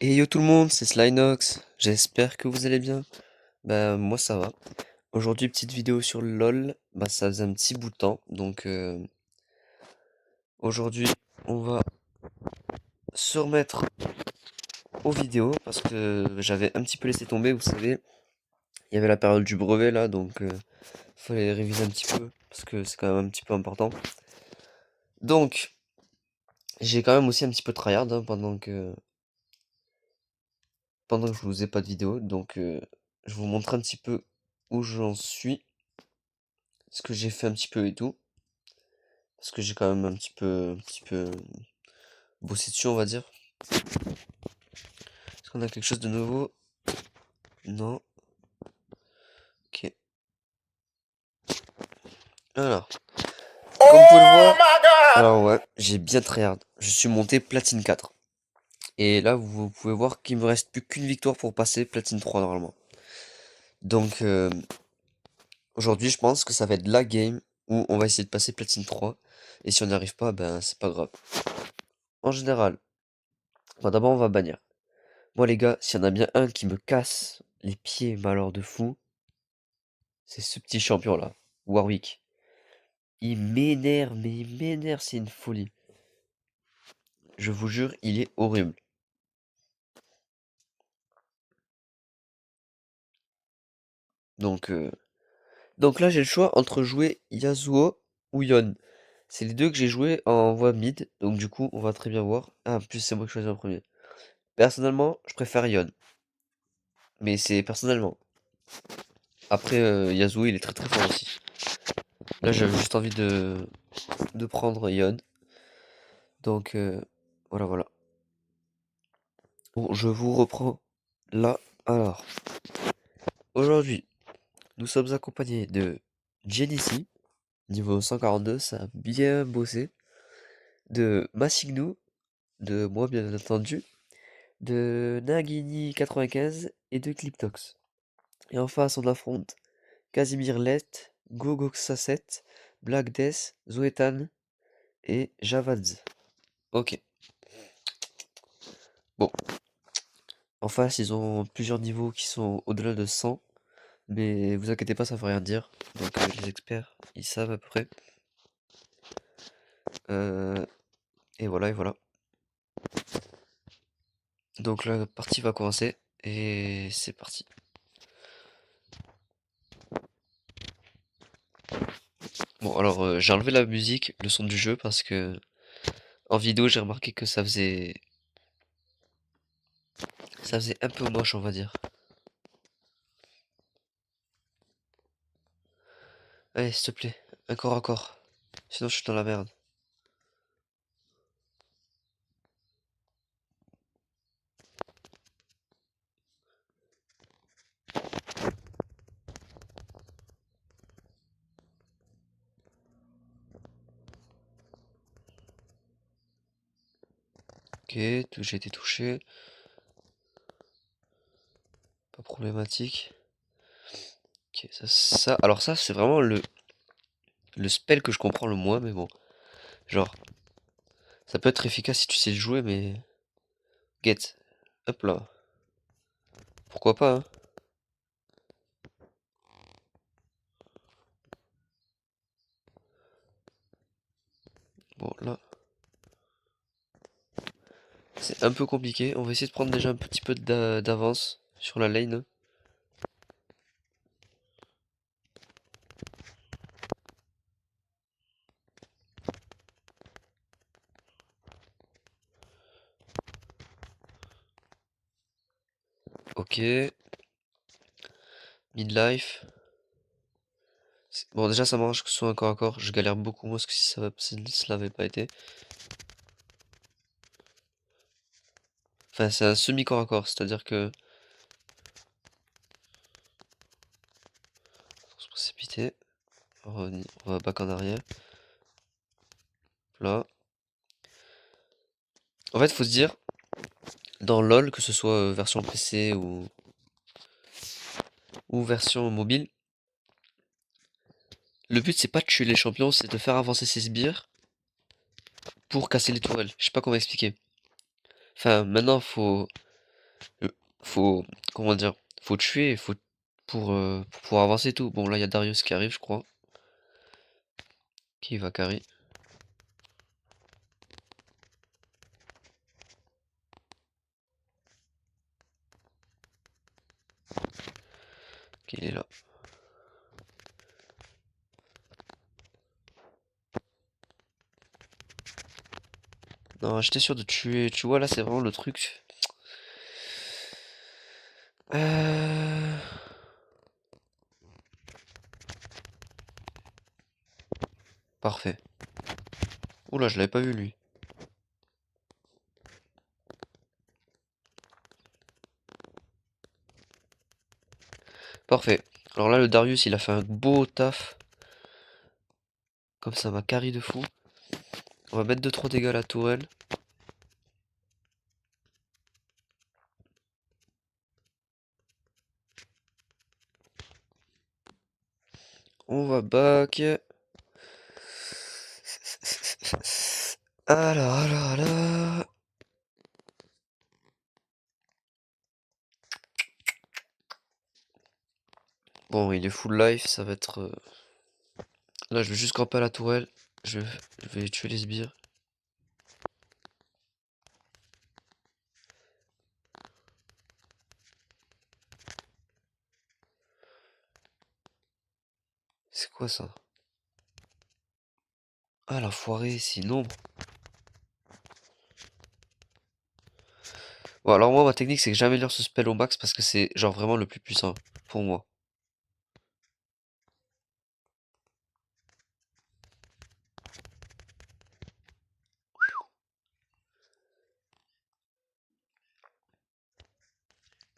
Et yo tout le monde, c'est Slynox, j'espère que vous allez bien. Bah moi ça va. Aujourd'hui petite vidéo sur LOL, bah ça faisait un petit bout de temps, donc aujourd'hui on va se remettre aux vidéos parce que j'avais un petit peu laissé tomber, vous savez, il y avait la période du brevet là, donc fallait réviser un petit peu parce que c'est quand même un petit peu important. Donc j'ai quand même aussi un petit peu tryhard hein, pendant que je vous ai pas de vidéo, donc je vous montre un petit peu où j'en suis, ce que j'ai fait un petit peu et tout. Parce que j'ai quand même un petit peu bossé dessus, on va dire. Est-ce qu'on a quelque chose de nouveau? Non. Ok. Alors, comme vous pouvez le voir, alors ouais, j'ai bien tryhard. Je suis monté platine 4. Et là, vous pouvez voir qu'il me reste plus qu'une victoire pour passer platine 3 normalement. Donc, aujourd'hui, je pense que ça va être la game où on va essayer de passer platine 3. Et si on n'y arrive pas, ben c'est pas grave. En général, bon, d'abord on va bannir. Moi les gars, s'il y en a bien un qui me casse les pieds, mais alors de fou, c'est ce petit champion là, Warwick. Il m'énerve, mais il m'énerve, c'est une folie. Je vous jure, il est horrible. Donc, donc là, j'ai le choix entre jouer Yasuo ou Yon. C'est les deux que j'ai joué en voie mid, donc du coup, on va très bien voir. Ah, en plus, c'est moi qui choisis en premier. Personnellement, je préfère Yon, mais c'est personnellement. Après, Yasuo, il est très très fort aussi. Là, j'avais juste envie de prendre Yon. Donc, voilà, voilà. Bon, je vous reprends là. Alors, aujourd'hui, nous sommes accompagnés de Genesee, niveau 142, ça a bien bossé. De Massignou, de moi bien entendu. De Nagini 95 et de Cliptox. Et en face, on affronte Casimir Let, Gogoxa7, Black Death, Zoetan et Javadz. Ok. Bon, en face, ils ont plusieurs niveaux qui sont au-delà de 100. Mais vous inquiétez pas, ça veut rien dire. Donc les experts, ils savent à peu près. Euh, et voilà, et voilà. Donc la partie va commencer. Et c'est parti. Bon, alors j'ai enlevé la musique, le son du jeu, parce que en vidéo j'ai remarqué que ça faisait un peu moche, on va dire. Allez, s'il te plaît, un corps à corps. Sinon je suis dans la merde. Ok, j'ai été touché. Pas problématique. Ok, alors ça c'est vraiment le spell que je comprends le moins, mais bon. Genre, ça peut être efficace si tu sais le jouer, mais... Get. Hop là. Pourquoi pas, hein. Bon, là, c'est un peu compliqué. On va essayer de prendre déjà un petit peu d'avance sur la lane. Ok. Midlife. Bon, déjà, ça m'arrange que ce soit un corps à corps. Je galère beaucoup moins que si cela n'avait pas été. Enfin, c'est un semi-corps à corps, c'est-à-dire que... Faut se précipiter. On va back en arrière. Là. En fait, faut se dire, dans LoL, que ce soit version PC ou version mobile, le but c'est pas de tuer les champions, c'est de faire avancer ses sbires pour casser les tourelles. Je sais pas comment expliquer. Enfin, maintenant, faut... Euh, Faut, comment dire, faut tuer, pour pouvoir avancer et tout. Bon, là, il y a Darius qui arrive, je crois. Qui va carry. Qui est là. Non, j'étais sûr de tuer. Tu vois, là, c'est vraiment le truc. Euh... Parfait. Oula, je l'avais pas vu, lui. Parfait. Alors là, le Darius, il a fait un beau taf. Comme ça m'a carry de fou. On va mettre 2-3 dégâts à la tourelle. On va back. Alors. Bon, il est full life, ça va être... Là, je vais juste camper à la tourelle. Je vais tuer les sbires. C'est quoi ça? Ah, l'enfoiré, c'est une ombre. Bon, alors moi, ma technique, c'est que j'améliore ce spell au max parce que c'est genre vraiment le plus puissant pour moi.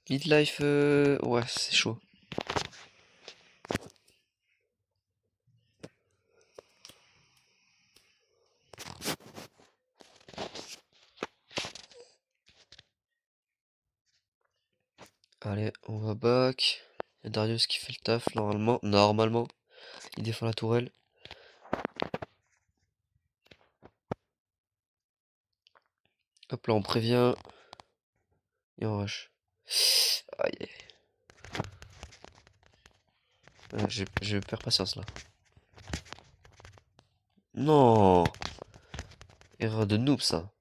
Midlife, ouais, c'est chaud. Allez, on va back. Il y a Darius qui fait le taf, normalement. Normalement, il défend la tourelle. Hop là, on prévient. Et on rush. Aïe. Je perds patience là. Non! Erreur de noob ça.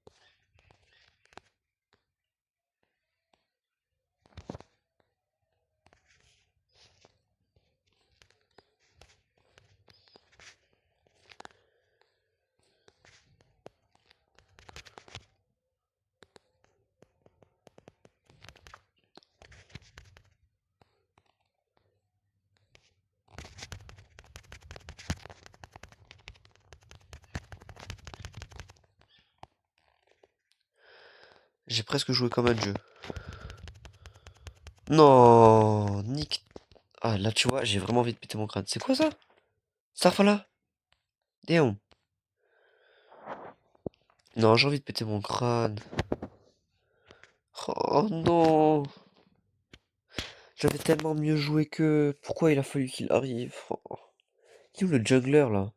J'ai presque joué comme un dieu. Non! Nick. Ah là tu vois, j'ai vraiment envie de péter mon crâne. C'est quoi ça? Starfala? Damn. Non, j'ai envie de péter mon crâne. Oh non! J'avais tellement mieux joué que... Pourquoi il a fallu qu'il arrive? Oh. Il est où le juggler là?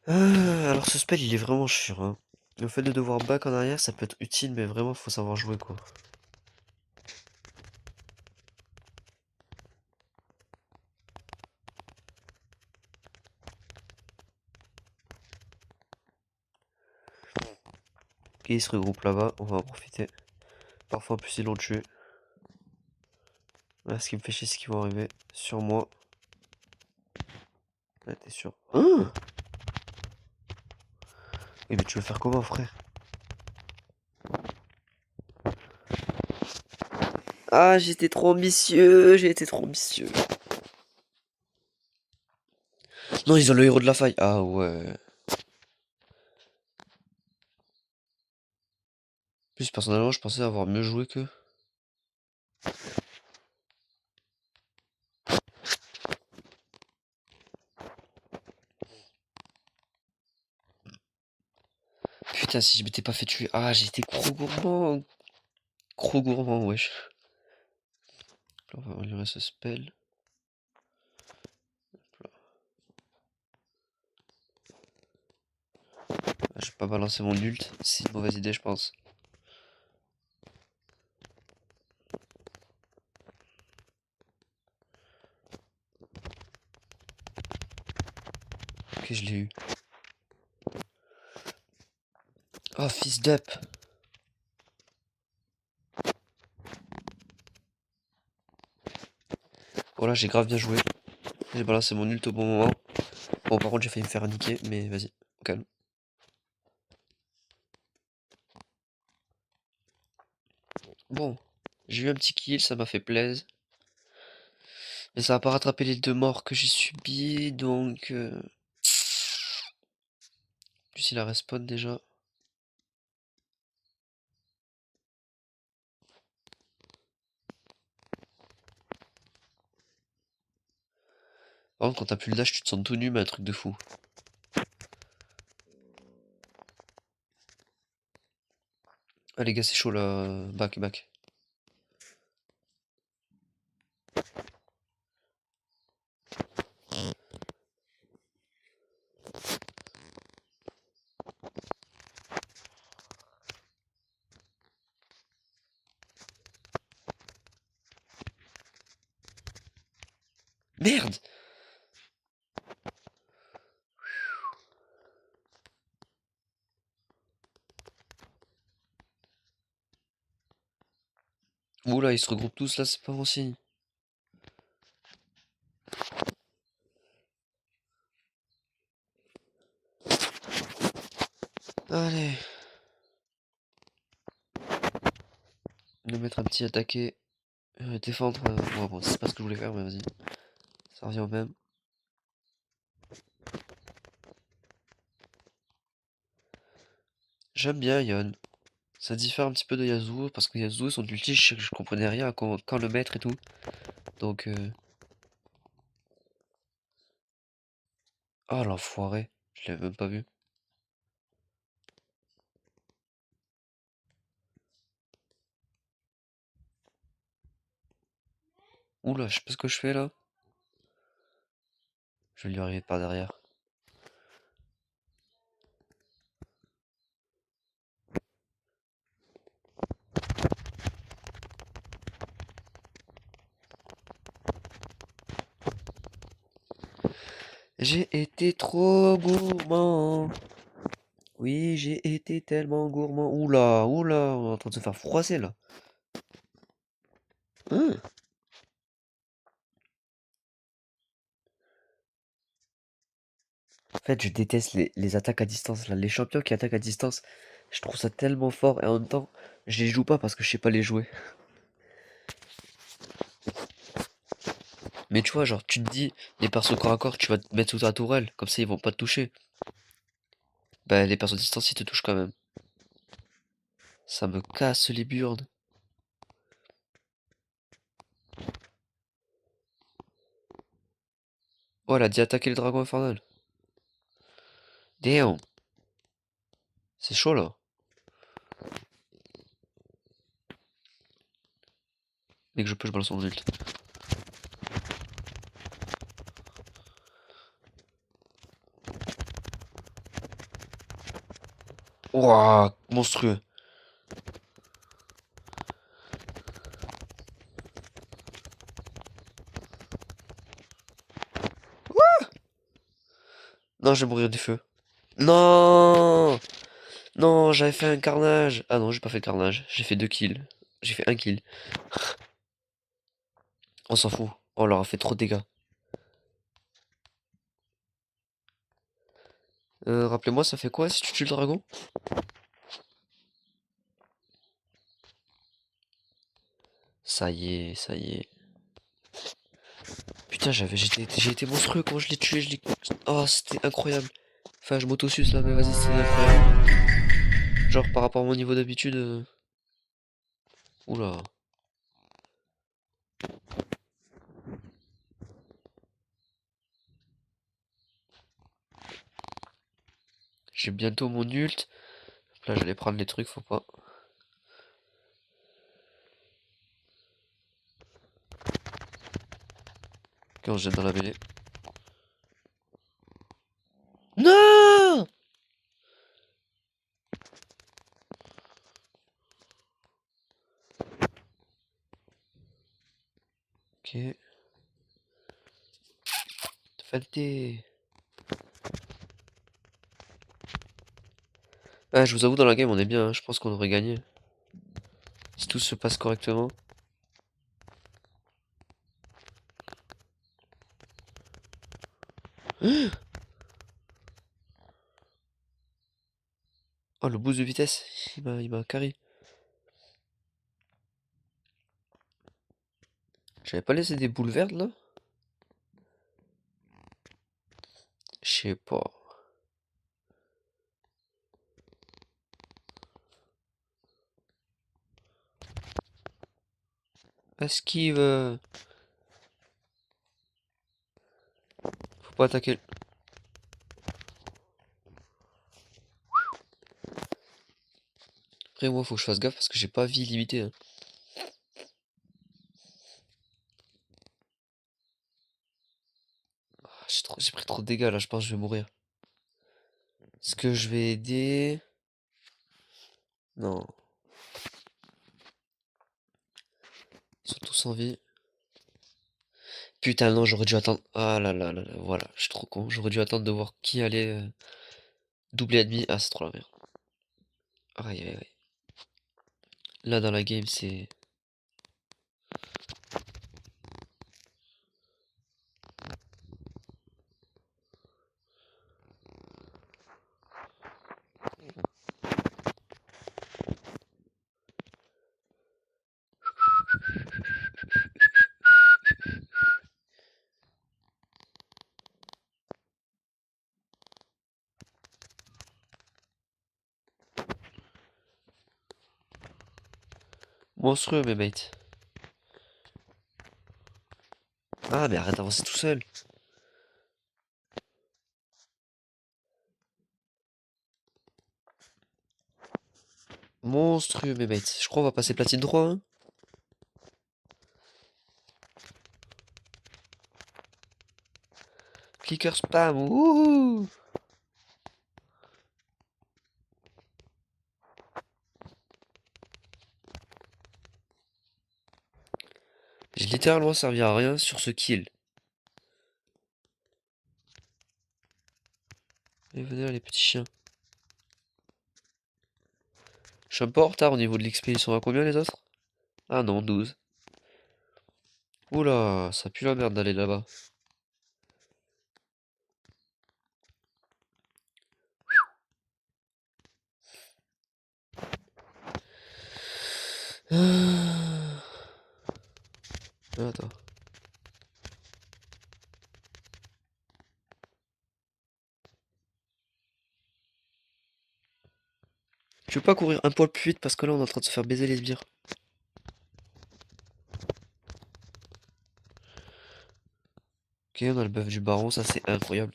Alors ce spell il est vraiment chiant, hein. Le fait de devoir back en arrière ça peut être utile mais vraiment faut savoir jouer quoi. Ok, ils se regroupent là-bas, on va en profiter. Parfois en plus ils l'ont tué. Là ce qui me fait chier c'est qu'ils vont arriver sur moi. Là t'es sûr. Hein? Eh mais tu veux faire comment frère? Ah j'étais trop ambitieux, j'ai été trop ambitieux. Non ils ont le héros de la faille. Ah ouais. Plus personnellement je pensais avoir mieux joué que... putain, si je m'étais pas fait tuer. Ah, j'ai été gros gourmand. Gros gourmand, wesh. Là, on va améliorer ce spell. Ah, je vais pas balancer mon ult. C'est une mauvaise idée, je pense. Ok, je l'ai eu. Oh, fils d'up. Voilà, j'ai grave bien joué. J'ai balancé mon ult au bon moment. Bon, par contre, j'ai failli me faire niquer, mais vas-y, au calme. Bon, j'ai eu un petit kill, ça m'a fait plaisir. Mais ça va pas rattraper les 2 morts que j'ai subis, donc... Plus il a respawn déjà. Par contre, quand t'as plus le dash, tu te sens tout nu, mais un truc de fou. Ah les gars, c'est chaud là. Back, back. Merde! Oula, ils se regroupent tous là, c'est pas bon signe. Allez. Nous mettre un petit attaqué. Défendre. Ouais, bon, c'est pas ce que je voulais faire, mais vas-y. Ça revient au même. J'aime bien Yon. Ça diffère un petit peu de Yasuo, parce que Yasuo, son ulti, je comprenais rien à quand le mettre et tout. Donc, oh l'enfoiré. Je l'avais même pas vu. Oula, je sais pas ce que je fais là. Je vais lui arriver par derrière. J'ai été trop gourmand. Oui, j'ai été tellement gourmand. Oula, oula, on est en train de se faire froisser là. Hein. En fait, je déteste les attaques à distance là. Les champions qui attaquent à distance, je trouve ça tellement fort et en même temps, je les joue pas parce que je sais pas les jouer. Mais tu vois, genre, tu te dis, les persos corps à corps, tu vas te mettre sous ta tourelle, comme ça ils vont pas te toucher. Bah, les persos à distance, ils te touchent quand même. Ça me casse les burnes. Oh, elle a dit attaquer le dragon infernal. Damn, c'est chaud là. Dès que je peux, je balance mon ult. Ouah, monstrueux. Non, je vais mourir du feu. Non! Non, j'avais fait un carnage. Ah non, j'ai pas fait le carnage. J'ai fait 2 kills. J'ai fait un kill. On s'en fout. On leur a fait trop de dégâts. Rappelez-moi, ça fait quoi si tu tues le dragon? Ça y est, ça y est. Putain, j'ai été monstrueux quand je l'ai tué. Oh, c'était incroyable. Enfin, je m'auto-suce là, mais vas-y, c'était incroyable. Genre, par rapport à mon niveau d'habitude. Oula. J'ai bientôt mon ult. Là, j'allais prendre les trucs, faut pas. Quand on se jette dans la mêlée. Non! Ok. Falté. Ah, je vous avoue, dans la game, on est bien, hein. Je pense qu'on devrait gagner. Si tout se passe correctement. Oh, le boost de vitesse. Il m'a carré. J'avais pas laissé des boules vertes, là? Je sais pas. Esquive. Faut pas attaquer. Après, moi, faut que je fasse gaffe parce que j'ai pas vie limitée, hein. Ah, j'ai pris trop de dégâts, là. Je pense que je vais mourir. Est-ce que je vais aider? Non. Ils sont tous en vie. Putain, non, j'aurais dû attendre. Ah là là là là, voilà, je suis trop con. J'aurais dû attendre de voir qui allait doubler ennemi. Ah, c'est trop la merde. Aïe aïe aïe. Là, dans la game, c'est. Monstrueux, mes mates. Ah, mais arrête d'avancer tout seul. Monstrueux, mes mates. Je crois qu'on va passer platine 3, hein. Clicker spam, wouhou! J'ai littéralement servi à rien sur ce kill. Et venez là, les petits chiens. Je suis un peu en retard au niveau de l'XP. Ils sont à combien les autres? Ah non, 12. Oula, ça pue la merde d'aller là-bas. Ah. Attends. Tu veux pas courir un poil plus vite parce que là on est en train de se faire baiser les sbires. Ok, on a le buff du baron, ça c'est incroyable.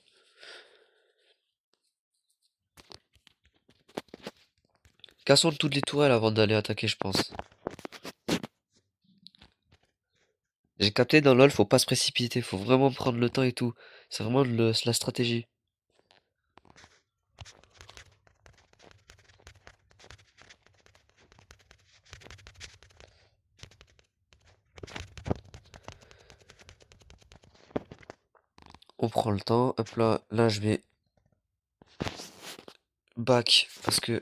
Cassons toutes les tourelles avant d'aller attaquer, je pense. J'ai capté dans LoL, faut pas se précipiter, faut vraiment prendre le temps et tout. C'est vraiment la stratégie. On prend le temps. Hop là, là je vais back parce que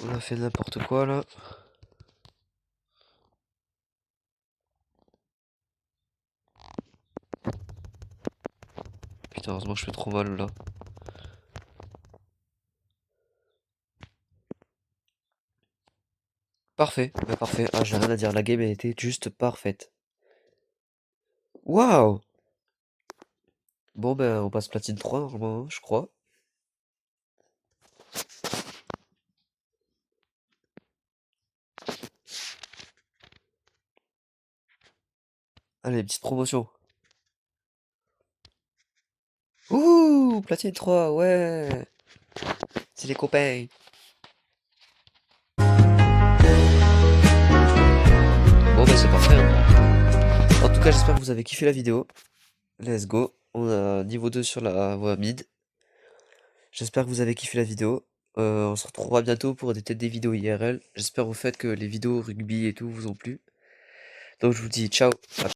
on a fait n'importe quoi là. Putain, heureusement que je fais trop mal là. Parfait, bah parfait. Ah, j'ai rien à dire, la game elle était juste parfaite. Waouh! Bon ben on passe platine 3 normalement, hein, je crois. Allez, petite promotion. Ouh, platine 3, ouais! C'est les copains. Bon bah c'est parfait, hein. En tout cas j'espère que vous avez kiffé la vidéo. Let's go. On a niveau 2 sur la voie mid. J'espère que vous avez kiffé la vidéo. On se retrouvera bientôt pour peut-être des vidéos IRL. J'espère au fait que les vidéos rugby et tout vous ont plu. Donc je vous dis ciao. À